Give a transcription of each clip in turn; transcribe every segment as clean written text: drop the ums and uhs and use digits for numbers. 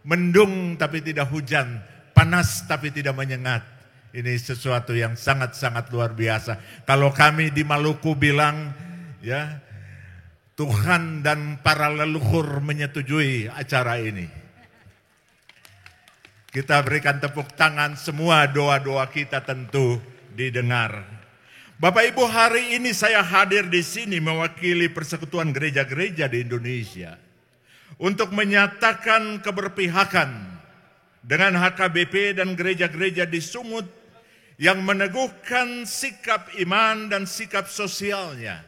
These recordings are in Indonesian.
mendung tapi tidak hujan, panas tapi tidak menyengat. Ini sesuatu yang sangat-sangat luar biasa. Kalau kami di Maluku bilang, ya, Tuhan dan para leluhur menyetujui acara ini. Kita berikan tepuk tangan, semua doa-doa kita tentu didengar. Bapak Ibu, hari ini saya hadir di sini mewakili Persekutuan Gereja-Gereja di Indonesia untuk menyatakan keberpihakan dengan HKBP dan gereja-gereja di Sumut yang meneguhkan sikap iman dan sikap sosialnya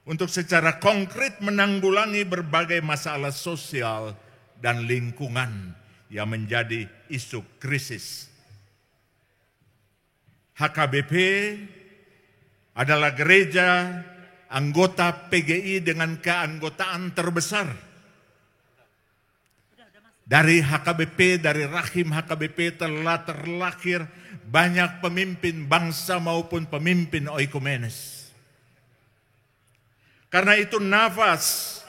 untuk secara konkret menanggulangi berbagai masalah sosial dan lingkungan yang menjadi isu krisis. HKBP adalah gereja anggota PGI dengan keanggotaan terbesar. Dari HKBP, dari rahim HKBP telah terlahir banyak pemimpin bangsa maupun pemimpin oikumenes. Karena itu nafas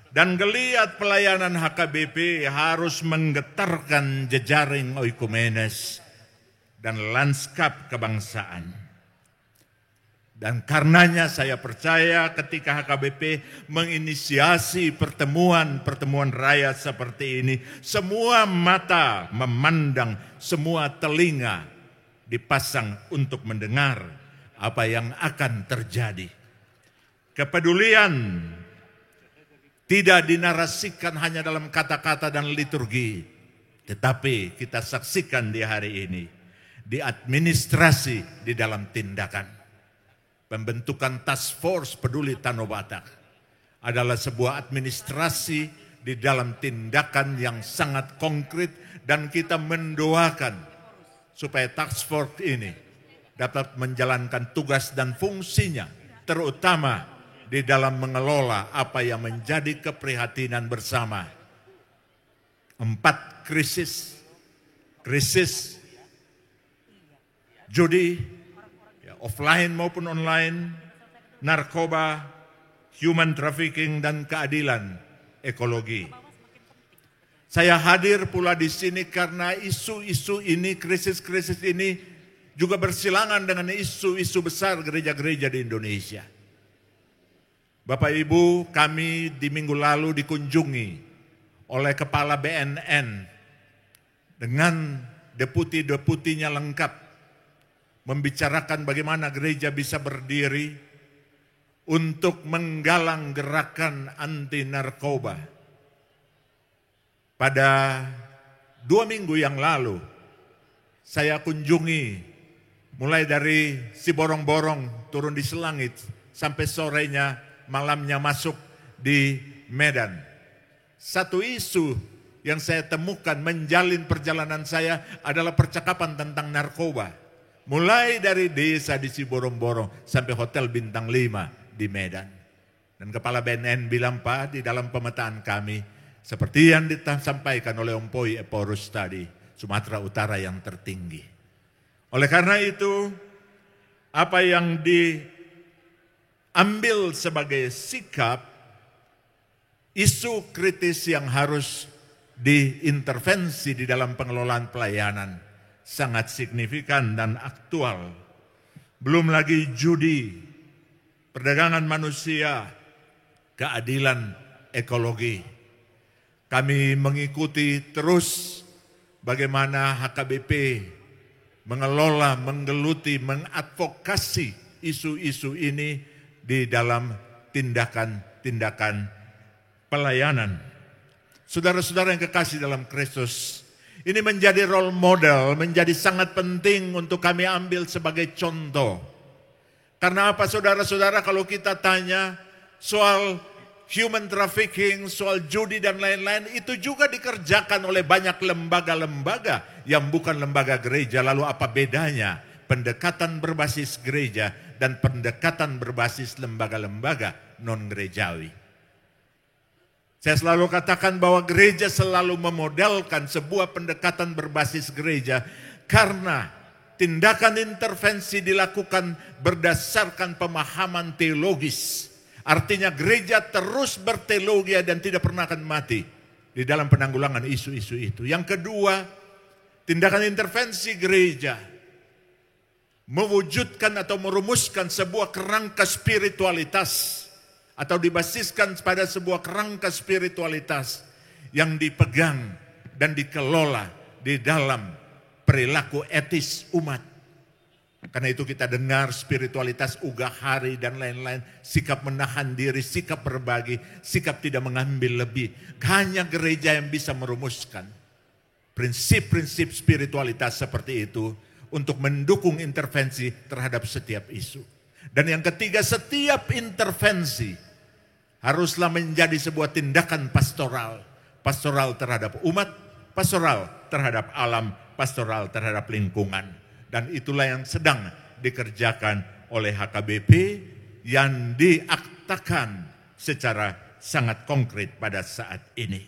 dan geliat pelayanan HKBP harus menggetarkan jejaring oikumenes dan lanskap kebangsaan. Dan karenanya saya percaya ketika HKBP menginisiasi pertemuan raya seperti ini, semua mata memandang, semua telinga dipasang untuk mendengar apa yang akan terjadi. Kepedulian tidak dinarasikan hanya dalam kata-kata dan liturgi, tetapi kita saksikan di hari ini, di administrasi, di dalam tindakan. Pembentukan Task Force Peduli Tanah Batak adalah sebuah administrasi di dalam tindakan yang sangat konkret, dan kita mendoakan supaya Task Force ini dapat menjalankan tugas dan fungsinya, terutama di dalam mengelola apa yang menjadi keprihatinan bersama. 4 krisis judi, ya, offline maupun online, narkoba, human trafficking, dan keadilan ekologi. Saya hadir pula di sini karena isu-isu ini, krisis-krisis ini juga bersilangan dengan isu-isu besar gereja-gereja di Indonesia. Bapak Ibu, kami di minggu lalu dikunjungi oleh Kepala BNN dengan deputi-deputinya lengkap, membicarakan bagaimana gereja bisa berdiri untuk menggalang gerakan anti narkoba. Pada 2 minggu yang lalu, saya kunjungi mulai dari Siborong-Borong turun di Selangit sampai sorenya, malamnya masuk di Medan. Satu isu yang saya temukan menjalin perjalanan saya adalah percakapan tentang narkoba. Mulai dari desa di Siborong-Borong sampai hotel bintang 5 di Medan. Dan Kepala BNN bilang, Pak, di dalam pemetaan kami, seperti yang disampaikan oleh Om Poi Eporus tadi, Sumatera Utara yang tertinggi. Oleh karena itu, apa yang diambil sebagai sikap, isu kritis yang harus diintervensi di dalam pengelolaan pelayanan sangat signifikan dan aktual. Belum lagi judi, perdagangan manusia, keadilan ekologi. Kami mengikuti terus bagaimana HKBP mengelola, menggeluti, mengadvokasi isu-isu ini di dalam tindakan-tindakan pelayanan. Saudara-saudara yang kekasih dalam Kristus, ini menjadi role model, menjadi sangat penting untuk kami ambil sebagai contoh. Karena apa, saudara-saudara, kalau kita tanya soal human trafficking, soal judi dan lain-lain, itu juga dikerjakan oleh banyak lembaga-lembaga yang bukan lembaga gereja. Lalu apa bedanya pendekatan berbasis gereja dan pendekatan berbasis lembaga-lembaga non-gerejawi? Saya selalu katakan bahwa gereja selalu memodelkan sebuah pendekatan berbasis gereja karena tindakan intervensi dilakukan berdasarkan pemahaman teologis. Artinya gereja terus berteologi dan tidak pernah akan mati. di dalam penanggulangan isu-isu itu. Yang kedua, tindakan intervensi gereja mewujudkan atau merumuskan sebuah kerangka spiritualitas atau dibasiskan pada sebuah kerangka spiritualitas yang dipegang dan dikelola di dalam perilaku etis umat. Karena itu kita dengar spiritualitas ugahari dan lain-lain, sikap menahan diri, sikap berbagi, sikap tidak mengambil lebih. Hanya gereja yang bisa merumuskan prinsip-prinsip spiritualitas seperti itu untuk mendukung intervensi terhadap setiap isu. Dan yang ketiga, setiap intervensi haruslah menjadi sebuah tindakan pastoral. Pastoral terhadap umat, pastoral terhadap alam, pastoral terhadap lingkungan. Dan itulah yang sedang dikerjakan oleh HKBP yang diaktakan secara sangat konkret pada saat ini.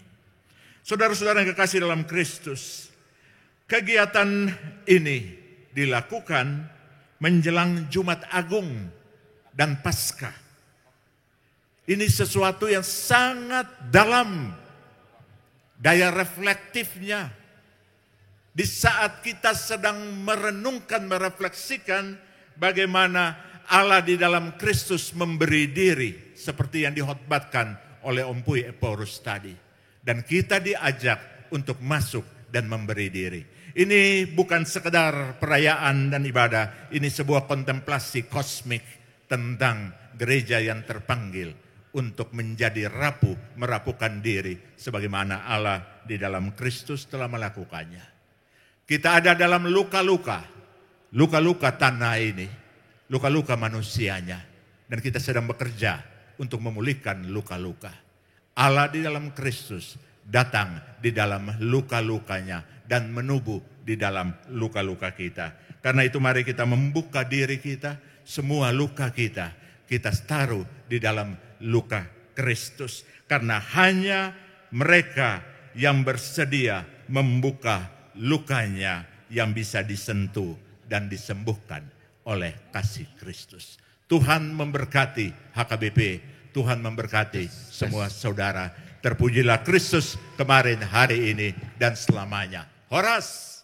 Saudara-saudara yang kekasih dalam Kristus, kegiatan ini dilakukan menjelang Jumat Agung dan Paskah. Ini sesuatu yang sangat dalam daya reflektifnya. Di saat kita sedang merenungkan, merefleksikan bagaimana Allah di dalam Kristus memberi diri seperti yang dihotbatkan oleh Om Puy Eporus tadi. Dan kita diajak untuk masuk dan memberi diri. Ini bukan sekedar perayaan dan ibadah, ini sebuah kontemplasi kosmik tentang gereja yang terpanggil untuk menjadi merapukan diri sebagaimana Allah di dalam Kristus telah melakukannya. Kita ada dalam luka-luka tanah ini, luka-luka manusianya, dan kita sedang bekerja untuk memulihkan luka-luka. Allah di dalam Kristus datang di dalam luka-lukanya dan menubuh di dalam luka-luka kita. Karena itu mari kita membuka diri kita, semua luka kita taruh di dalam luka Kristus. Karena hanya mereka yang bersedia membuka lukanya yang bisa disentuh dan disembuhkan oleh kasih Kristus. Tuhan memberkati HKBP, Tuhan memberkati semua saudara. Terpujilah Kristus kemarin, hari ini, dan selamanya. Horas.